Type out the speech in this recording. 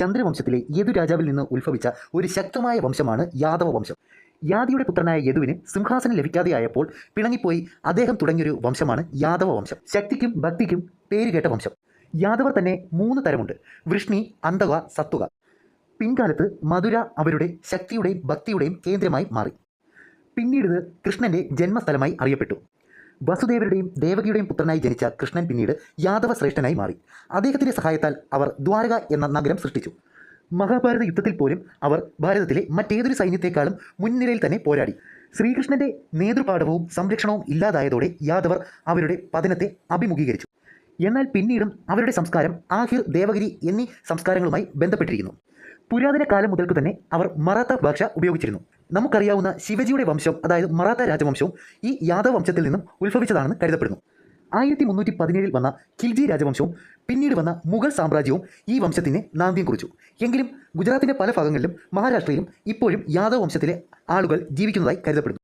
ചന്ദ്രവംശത്തിലെ യദു രാജാവിൽ നിന്ന് ഉത്ഭവിച്ച ഒരു ശക്തമായ വംശമാണ് യാദവ വംശം. യാദിയുടെ പുത്രനായ യദുവിന് സിംഹാസനം ലഭിക്കാതെയായപ്പോൾ പിണങ്ങിപ്പോയി അദ്ദേഹം തുടങ്ങിയൊരു വംശമാണ് യാദവ വംശം. ശക്തിക്കും ഭക്തിക്കും പേരുകേട്ട വംശം. യാദവർ തന്നെ 3 തരമുണ്ട്: വൃഷ്ണി, അന്തക, സത്തുക. പിൻകാലത്ത് മധുര അവരുടെ ശക്തിയുടെയും ഭക്തിയുടെയും കേന്ദ്രമായി മാറി. പിന്നീട് കൃഷ്ണന്റെ ജന്മസ്ഥലമായി അറിയപ്പെട്ടു. വസുദേവരുടെയും ദേവകിയുടെയും പുത്രനായി ജനിച്ച കൃഷ്ണൻ പിന്നീട് യാദവ ശ്രേഷ്ഠനായി മാറി. അദ്ദേഹത്തിൻ്റെ സഹായത്താൽ അവർ ദ്വാരക എന്ന നഗരം സൃഷ്ടിച്ചു. മഹാഭാരത യുദ്ധത്തിൽ പോലും അവർ ഭാരതത്തിലെ മറ്റേതൊരു സൈന്യത്തെക്കാളും മുൻനിരയിൽ തന്നെ പോരാടി. ശ്രീകൃഷ്ണന്റെ നേതൃപാഠവും സംരക്ഷണവും ഇല്ലാതായതോടെ യാദവർ അവരുടെ പതനത്തെ അഭിമുഖീകരിച്ചു. എന്നാൽ പിന്നീടും അവരുടെ സംസ്കാരം ആഹിർ, ദേവഗിരി എന്നീ സംസ്കാരങ്ങളുമായി ബന്ധപ്പെട്ടിരിക്കുന്നു. പുരാതന കാലം മുതൽക്ക് തന്നെ അവർ മറാത്ത ഭാഷ ഉപയോഗിച്ചിരുന്നു. നമുക്കറിയാവുന്ന ശിവജിയുടെ വംശം, അതായത് മറാത്ത രാജവംശവും ഈ യാദവ വംശത്തിൽ നിന്നും ഉത്ഭവിച്ചതാണെന്ന് കരുതപ്പെടുന്നു. 1317 വന്ന ഖിൽജി രാജവംശവും പിന്നീട് വന്ന മുഗൾ സാമ്രാജ്യവും ഈ വംശത്തിന് നാന്ദ്യം കുറിച്ചു. എങ്കിലും ഗുജറാത്തിൻ്റെ പല ഭാഗങ്ങളിലും മഹാരാഷ്ട്രയിലും ഇപ്പോഴും യാദവ വംശത്തിലെ ആളുകൾ ജീവിക്കുന്നതായി കരുതപ്പെടുന്നു.